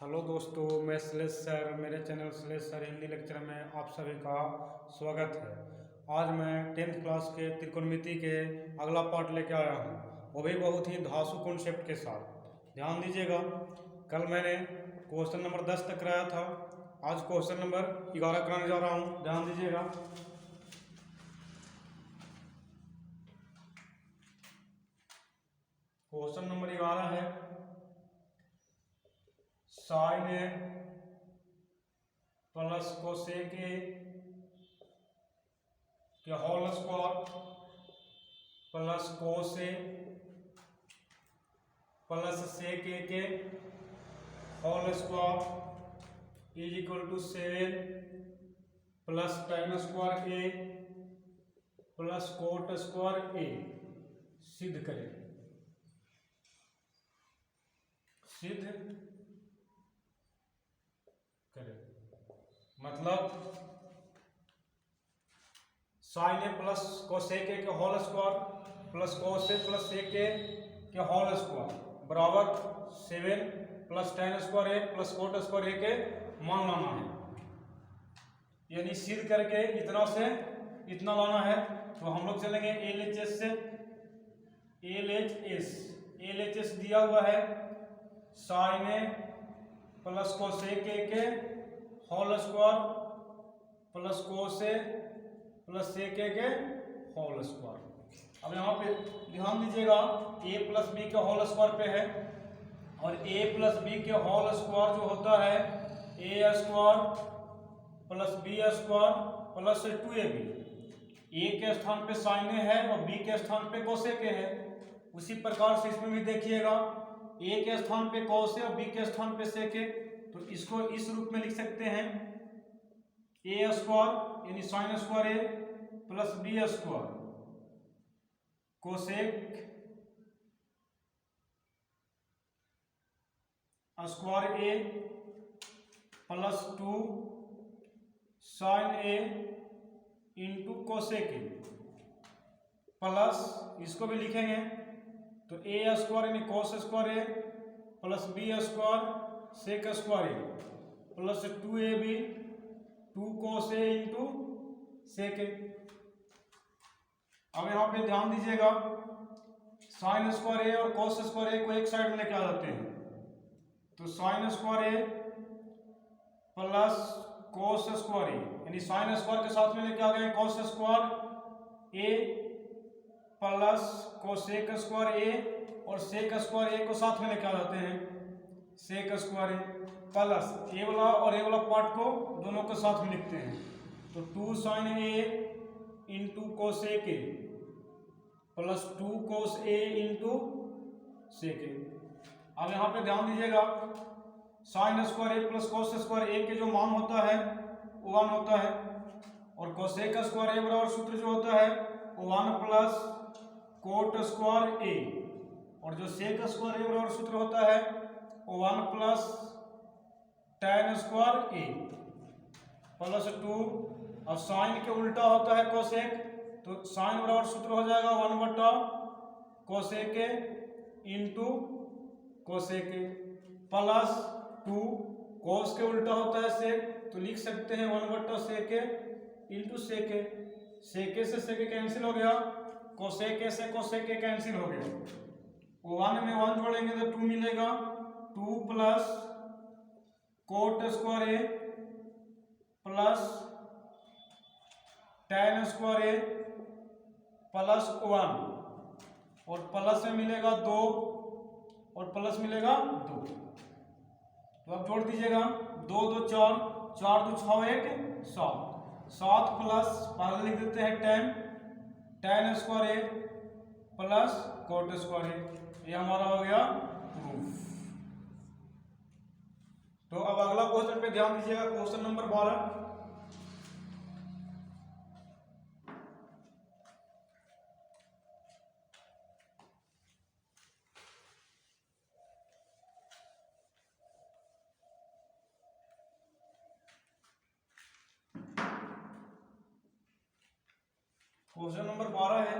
Hello दोस्तों, मैं श्लेष सर, मेरे चैनल श्लेष सर हिंदी लेक्चर में आप सभी का स्वागत है। आज मैं 10th क्लास के त्रिकोणमिति के अगला पार्ट लेके आया हूँ, वो भी बहुत ही धांसू कॉन्सेप्ट के साथ। ध्यान दीजिएगा, कल मैंने क्वेश्चन नंबर 10 तक कराया था, आज क्वेश्चन नंबर 11 कराने जा रहा हूँ। ध्यान दीजिएगा। क्वेश्चन नंबर 11 है sine A plus cosec A के whole square plus cos A plus sec A के whole square is equal to 7 plus tan square A plus cot square A सिद्ध करें। सिद्ध करें मतलब sine A plus cosec A के whole square plus cos A plus sec A के whole square बराबर 7 plus tan square A plus cot square A के मान लाना है। यानी सिद्ध करके इतना से इतना लाना है। तो हम लोग चलेंगे LHS से। LHS दिया हुआ है sine A plus cosec A के whole square plus cos A plus sec A के होल स्क्वायर। अब यहाँ पे ध्यान दीजिएगा, a प्लस बी के होल स्क्वायर पे है और a प्लस बी के होल स्क्वायर जो होता है a square plus B square plus 2ab। a के स्थान पे साइन ए है और b के स्थान पे कोसेक ए है। उसी प्रकार से इसमें भी देखिएगा, a के स्थान पे कोस ए और b के स्थान पे सेक ए। तो इसको इस रूप में लिख सकते हैं a स्क्वायर यानी sine square A plus B square cosec square A plus 2 sine A into cosec A plus इसको भी लिखेंगे तो a स्क्वायर यानी cos square A plus B square sec square A plus 2ab 2 cos A into sec A. अब यहाँ पे ध्यान दीजिएगा, साइन स्क्वायर ए और कोस स्क्वायर ए को एक साइड में लेके आ जाते हैं। तो sign square A plus cos square ए यानी साइन स्क्वायर के साथ में लेके आ गए कोस square A plus cosec square ए और सेक स्क्वायर ए को साथ में लेके आ जाते हैं सेक स्क्वायर ए प्लस ए वाला और ए वाला पार्ट को दोनों को साथ में लिखते हैं। तो 2 sine A into cosec A plus 2 cos A into sec A. अब यहाँ पे ध्यान दीजिएगा, sine square A plus cos square A के जो मान होता है वो 1 होता है और कोसेक स्क्वायर ए बराबर सूत्र जो होता है वो 1 प्लस कोट स्क्वायर ए और जो सेक स्क्वायर ए बराबर सूत्र होता है वो 1 plus tan square A plus 2। और साइन के उल्टा होता है कोसेक, तो साइन बराबर सूत्र हो जाएगा 1 बटा cosec A into cosec A plus 2। कोस के उल्टा होता है सेक, तो लिख सकते हैं 1 बटा सेक ए इंटू सेक ए। सेक ए से सेक ए कैंसिल हो गया, कोसेक ए से कोसेक ए कैंसिल हो गया। 1 में 1 जोड़ेंगे तो 2 मिलेगा। 2 plus cot square A plus tan square A plus 1 और प्लस में मिलेगा 2 और प्लस मिलेगा 2। तो अब जोड़ दीजिएगा, 2 2 4 4 2 6 1 7 7 प्लस पहले लिख देते हैं tan square A plus cot square ए। ये हमारा हो गया प्रूफ। तो अब अगला क्वेश्चन पे ध्यान दीजिएगा, क्वेश्चन नंबर 12। क्वेश्चन नंबर 12 है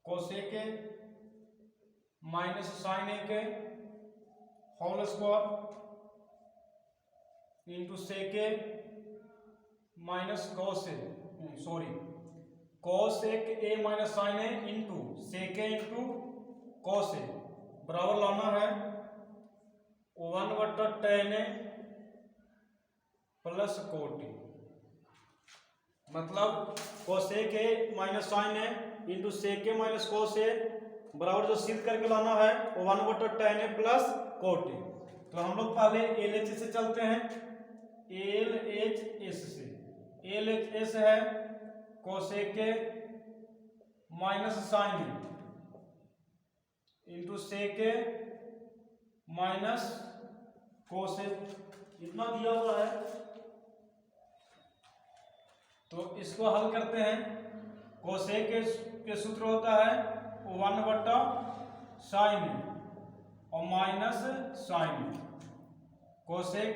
कोसेक माइनस साइन ए के whole square into sec A minus cos A, sorry cos एक A minus sine A into sec A into cos A बराबर लाना है 1/tan A plus cot A, मतलब cosec A minus sine A into sec A minus cos A बराबर जो सिद्ध करके लाना है वो 1/tan ए प्लस कोट ए। तो हम लोग पहले LHS से चलते हैं, LHS से LHS है cosec A minus sine A into sec A minus cos A, इतना दिया हुआ है। तो इसको हल करते हैं, कोसेक के सूत्र होता है 1/sin और माइनस साइन, कोसेक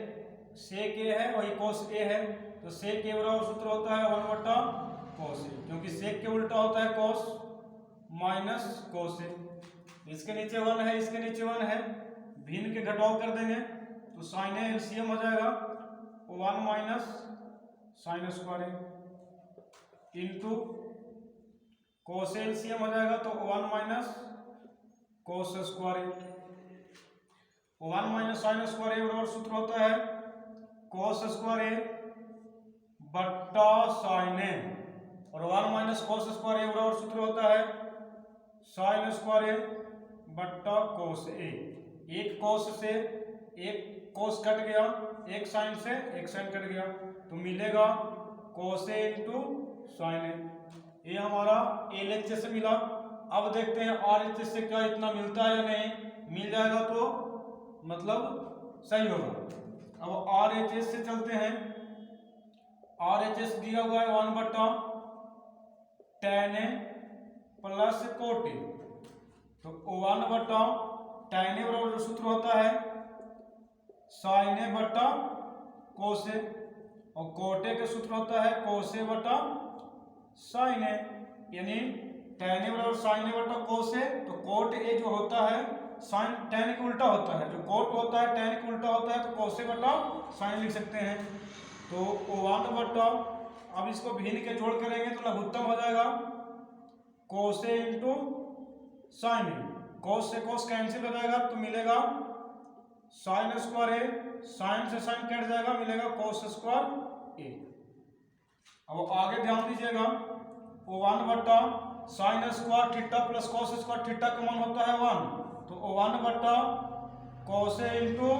सेक ए है वही कोस ए है, तो सेक ए बराबर सूत्र होता है 1/cos ए, क्योंकि सेक के उल्टा होता है कोस माइनस कोस ए। इसके नीचे 1 है, इसके नीचे 1 है, भिन्न के घटाव कर देंगे तो साइन ए एलसीएम हो जाएगा 1 माइनस साइन स्क्वायर ए इंटू कोस एलसीएम हो जाएगा तो 1 माइनस कोस स्क्वायर ए, 1 माइनस साइन स्क्वायर ए बराबर सूत्र होता है कोस स्क्वायर ए बट्टा साइन ए, और 1 माइनस कोस स्क्वायर ए बराबर सूत्र होता है साइन स्क्वायर ए बट्टा कोस ए। एक कोस से एक कोस कट गया, एक साइन से एक साइन कट गया, तो मिलेगा कोस ए इंटू साइन ए। ये हमारा LHS से मिला। अब देखते हैं RHS से क्या इतना मिलता है या नहीं, मिल जाएगा तो मतलब सही होगा। अब RHS से चलते हैं, RHS दिया हुआ है 1/tan ए प्लस कोट ए, तो 1/tan ए बराबर जो सूत्र होता है साइन ए बटा कोस ए, और कोट ए का सूत्र होता है कोस ए बटा साइन ए, यानी tan ए बराबर साइन ए बटा कोस ए, तो कोट ए जो होता है साइन tan के उल्टा होता है, जो कोट होता है tan के उल्टा होता है, तो कोस ए बटा साइन लिख सकते हैं। तो 1/, अब इसको भिन्न के जोड़ करेंगे तो लघुत्तम हो जाएगा कोस ए इंटू साइन ए, कोस से कोस कैंसिल हो जाएगा तो मिलेगा साइन स्क्वायर ए, साइन से साइन कट जाएगा मिलेगा कोस स्क्वायर ए। अब आगे ध्यान दीजिएगा 1/sin square theta plus cos square theta का मान होता है 1, तो 1/cos ए इंटू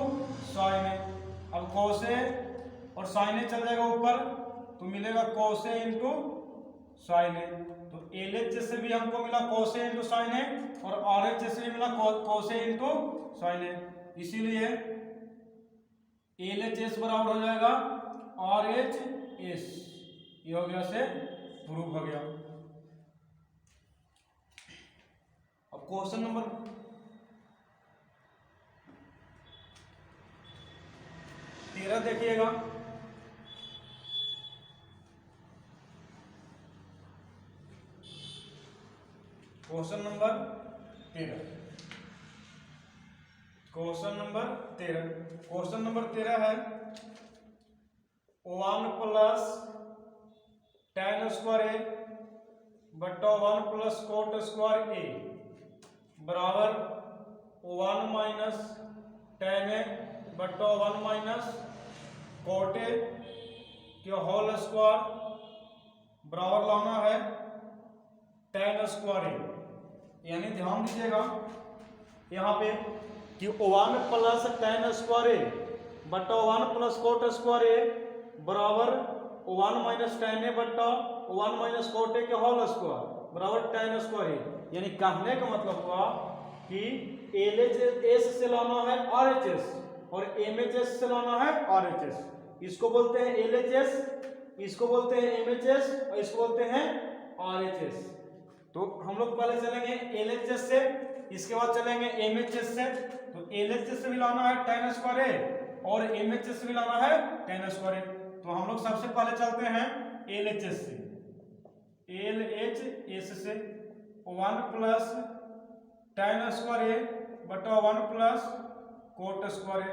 साइन ए। अब cos ए और साइन ए चल जाएगा ऊपर तो मिलेगा cos ए इंटू साइन ए। तो LHS से भी हमको मिला cos ए इंटू साइन ए, और RHS से भी मिला cos ए इंटू साइन ए, इसीलिए LHS बराबर हो जाएगा RHS। ये हो गया से प्रूफ हो गया। अब क्वेश्चन नंबर 13 देखिएगा। Question number 13, question number 13, question number 13 है 1 + tan² ए बट्टा 1 + cot² ए बराबर 1 - tan ए बट्टा 1 - cot ए के होल स्क्वायर बराबर लाना है tan² ए। यानी ध्यान दीजिएगा यहाँ पे कि 1 + tan² ए बट्टा 1 + cot² ए बराबर 1 - tan ए बट्टा 1 - cot ए के होल स्क्वायर बराबर tan² ए। यानी कहने का मतलब हुआ कि LHS से लाना है RHS और MHS से लाना है RHS। इसको बोलते हैं LHS, इसको बोलते हैं MHS और इसको बोलते हैं RHS। तो हम लोग पहले चलेंगे LHS से, इसके बाद चलेंगे MHS से। तो LHS से भी लाना है tan² ए और MHS से भी लाना है tan² ए। तो हम लोग सबसे पहले चलते हैं LHS से। LHS से 1 + tan स्क्वायर ए बटा 1 प्लस कोट स्क्वायर ए।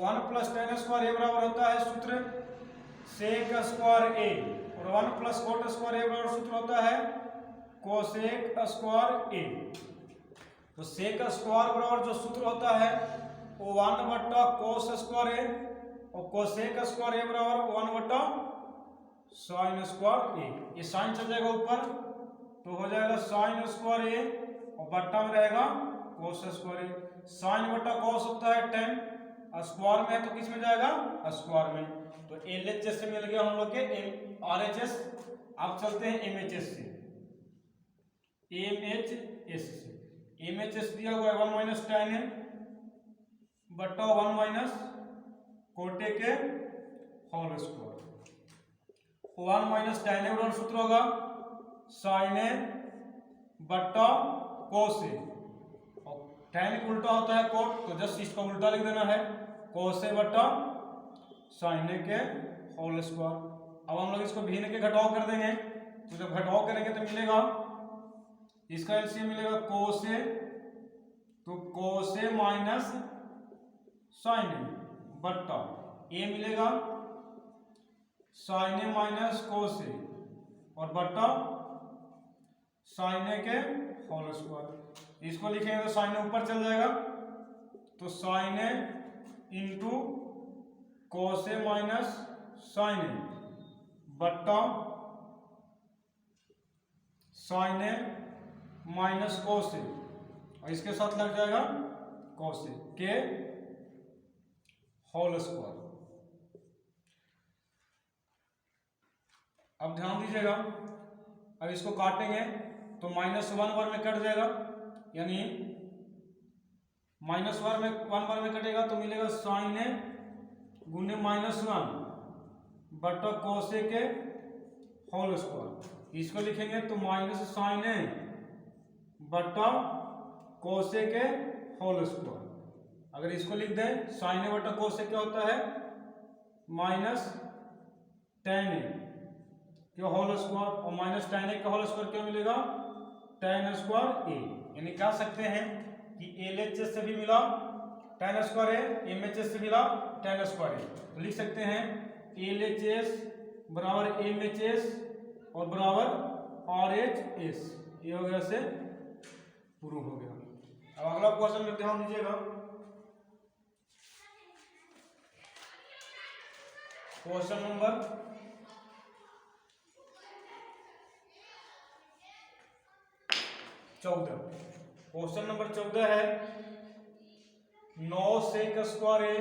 1 प्लस tan स्क्वायर ए बराबर होता है सूत्र सेक स्क्वायर ए, और 1 प्लस कोट स्क्वायर ए बराबर सूत्र होता है कोसेक स्क्वायर ए। तो सेक स्क्वायर बराबर जो सूत्र होता है वो 1 बटा कोस स्क्वायर ए, और कोसेक स्क्वायर ए बराबर 1 बटा साइन स्क्वायर ए। ये साइन चल जाएगा ऊपर तो हो जाएगा साइन स्क्वायर ए, और बट्टा में रहेगा कोस स्क्वायर ए। साइन बटा कोस होता है 10, स्क्वायर में है तो किस में जाएगा स्क्वायर में। तो LHS से मिल गया हम लोग के RHS। अब चलते हैं MHS से। MHS से MHS दिया हुआ है 1 माइनस tan ए बटा 1 माइनस कोटे के होल स्क्वायर। 1 माइनस tan ए बराबर सूत्र होगा साइन ए बटा कोस ए, और tan का उल्टा होता है कोट, तो जस्ट इसका उल्टा लिख देना है कोस ए बटा साइन ए के होल स्क्वायर। अब हम लोग इसको भिन्न के घटाव कर देंगे, तो जब घटाव करेंगे तो मिलेगा इसका एलसीएम मिलेगा कोस ए, तो कोस ए माइनस साइन ए बट्टा ए मिलेगा साइन ए माइनस कोस ए, और बट्टा साइन ए के होल स्क्वायर। इसको लिखेंगे तो साइन ए ऊपर चल जाएगा, तो sign A into cos A minus sine ए बट्टा साइन ए माइनस कोस ए, और इसके साथ लग जाएगा कोस ए के होल स्क्वायर। अब ध्यान दीजिएगा, अब इसको काटेंगे तो -1 वर्ग में कट जाएगा, यानी -1 वर्ग में कटेगा तो मिलेगा साइन ए गुने -1 बटा कोस ए के होल स्क्वायर। इसको लिखेंगे तो माइनस साइन ए बटा कोस ए के होल स्क्वायर। अगर इसको लिख दें साइन ए बटा कोस ए क्या होता है माइनस tan ए के होल स्क्वायर, और माइनस tan ए का होल स्क्वायर क्या मिलेगा tan स्क्वायर ए। यानी कह सकते हैं कि LHS से भी मिला tan स्क्वायर ए, MHS से मिला tan स्क्वायर ए। तो लिख सकते हैं LHS बराबर MHS और बराबर RHS। ये हो गया से प्रूव हो गया। अब अगला क्वेश्चन में ध्यान दीजिएगा, क्वेश्चन नंबर 14। क्वेश्चन नंबर 14 है 9 सेक square A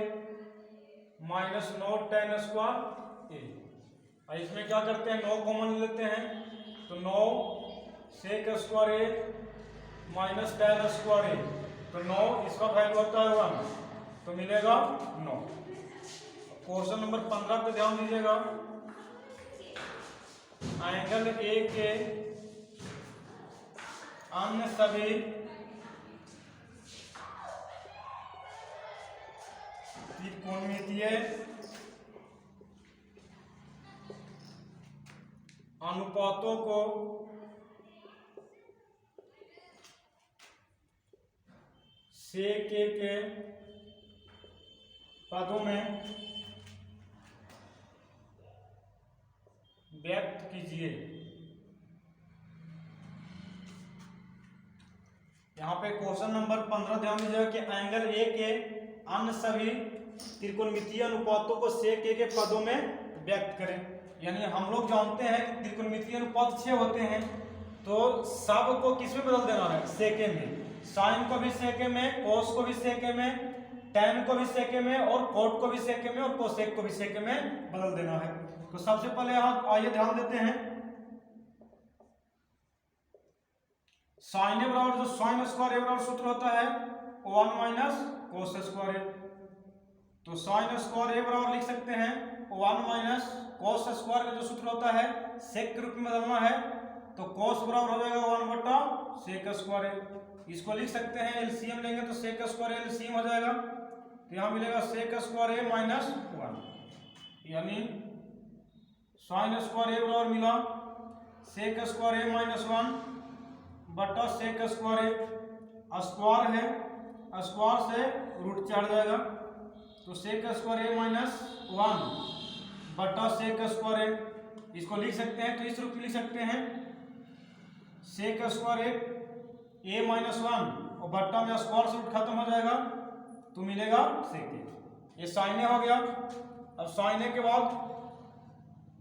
minus 9 tan square ए। इसमें क्या करते हैं 9 कॉमन लेते हैं, तो 9 सेक square A minus tan square ए, तो 9 इसका वैल्यू होता है 1, तो मिलेगा 9। क्वेश्चन नंबर 15 पे ध्यान दीजिएगा, एंगल ए के अन्य सभी त्रिकोणमितीय अनुपातों को सेक ए के पदों में व्यक्त कीजिए। यहाँ पे क्वेश्चन नंबर 15 ध्यान दीजिएगा कि एंगल ए के अन्य सभी त्रिकोणमितीय अनुपातों को सेक ए के पदों में व्यक्त करें। यानी हम लोग जानते हैं कि त्रिकोणमितीय अनुपात 6 होते हैं, तो सब को किस में बदल देना है सेक ए में। साइन को भी सेक ए में, कोस को भी सेक ए में, tan को भी सेक ए में, और कोट को भी सेक ए में, और कोसेक को भी सेक ए में बदल देना है। तो सबसे पहले यहाँ आइए ध्यान देते हैं, साइन ए बराबर जो साइन स्क्वायर ए बराबर सूत्र होता है 1 माइनस कोस स्क्वायर ए। तो साइन स्क्वायर ए बराबर लिख सकते हैं 1 माइनस कोस स्क्वायर का जो सूत्र होता है सेक के रूप में बदलना है, तो कोस बराबर हो जाएगा 1 बटा सेक स्क्वायर ए। इसको लिख सकते हैं एलसीएम लेंगे तो सेक स्क्वायर ए एलसीएम हो जाएगा, तो यहाँ मिलेगा सेक स्क्वायर ए माइनस 1, यानी साइन स्क्वायर ए बराबर मिला सेक स्क्वायर ए माइनस 1 बटा सेक स्क्वायर ए, स्क्वायर है, स्क्वायर से रूट चढ़ जाएगा, तो सेक स्क्वायर ए माइनस 1 बटा सेक स्क्वायर ए, इसको लिख सकते हैं तो इस रूप में लिख सकते हैं सेक स्क्वायर ए माइनस 1 और बट्टा में स्क्वायर से रूट खत्म हो जाएगा तो मिलेगा सेक ए। ये साइन ए हो गया। अब साइन ए के बाद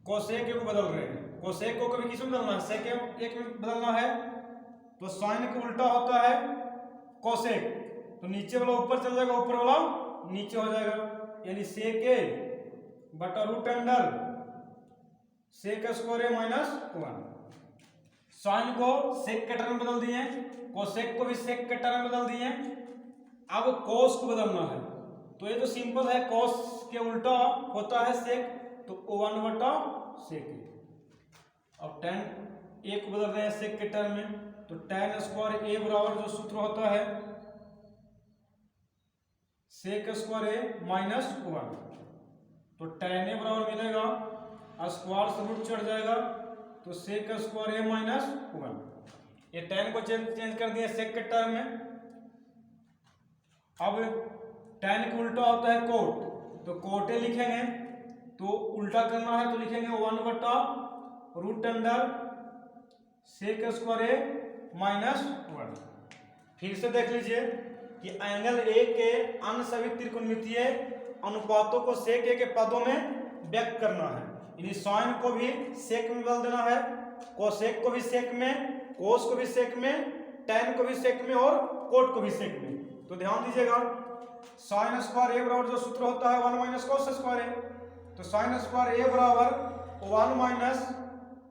कोसेक ए को बदल रहे हैं, कोसेक को कभी किस में बदलना है, सेक ए में बदलना है, तो साइन का उल्टा होता है कोसेक, तो नीचे वाला ऊपर चल जाएगा, ऊपर वाला नीचे हो जाएगा, यानी सेक ए बटा root under sec square A minus 1। Sign को सेक के टर्म में बदल दिए, कोसेक को भी सेक के टर्म में बदल दिए। अब कोस को बदलना है, तो ये तो सिंपल है, कोस के उल्टा होता है सेक, तो 1 बटा सेक ए। अब tan ए को बदल रहे हैं सेक के टर्म में, तो tan स्क्वायर ए बराबर जो सूत्र होता है सेक स्क्वायर ए माइनस 1, तो tan ए बराबर मिलेगा, स्क्वायर से रूट चढ़ जाएगा, तो सेक स्क्वायर ए माइनस 1। ये tan को चेंज कर दिया सेक के टर्म में। अब tan का उल्टा होता है कोट, तो कोट ए लिखेंगे, तो उल्टा करना है तो लिखेंगे 1 बटा root under sec square A minus 1। फिर से देख लीजिए कि एंगल ए के अन्य सभी त्रिकोणमितीय अनुपातों को सेक ए के पदों में व्यक्त करना है, यानी साइन को भी सेक में बदल देना है, कोसेक को भी सेक में, कोस को भी सेक में, tan को भी सेक में और कोट को भी सेक में। तो ध्यान दीजिएगा साइन स्क्वायर ए बराबर जो सूत्र होता है 1 माइनस कोस स्क्वायर ए, तो साइन स्क्वायर ए बराबर 1 माइनस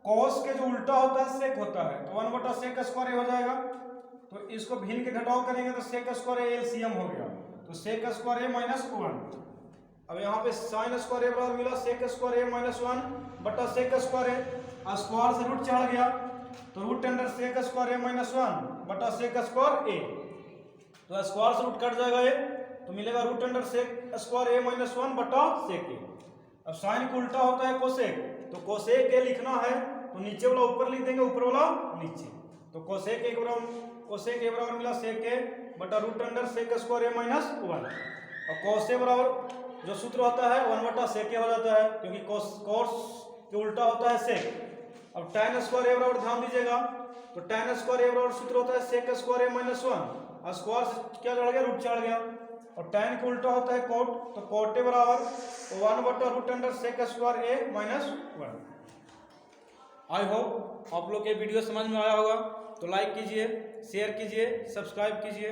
कोस के जो उल्टा होता है सेक होता है, तो 1 बटा सेक स्क्वायर ए हो जाएगा। तो इसको भिन्न के घटाव करेंगे तो सेक स्क्वायर ए एलसीएम हो गया, तो सेक स्क्वायर ए माइनस 1। अब यहाँ पे साइन स्क्वायर ए बराबर मिला सेक स्क्वायर ए माइनस 1 बटा सेक स्क्वायर ए, स्क्वायर से रूट चढ़ गया, तो root under sec square A minus 1 बटा सेक स्क्वायर ए, तो स्क्वायर से रूट कट जाएगा ये, तो मिलेगा root under sec square A minus 1 बटा सेक ए। अब साइन को उल्टा होता है कोसेक, तो कोसेक ए लिखना है तो नीचे वाला ऊपर लिख देंगे, ऊपर वाला नीचे, तो कोसेक ए बराबर मिला सेक ए बटा root under sec square A minus 1, और कोस ए बराबर जो सूत्र होता है 1 बटा सेक ए हो जाता है, क्योंकि कोस के उल्टा होता है सेक। अब tan स्क्वायर ए बराबर ध्यान दीजिएगा, तो tan स्क्वायर ए बराबर सूत्र होता है सेक स्क्वायर ए माइनस 1, स्क्वायर से क्या चढ़ गया, रूट चढ़ गया, और tan के उल्टा होता है कोट, तो कोट ए बराबर 1 बटा root under sec square A minus 1। I hope आप लोग ये वीडियो समझ में आया होगा, तो लाइक कीजिए, शेयर कीजिए, सब्सक्राइब कीजिए।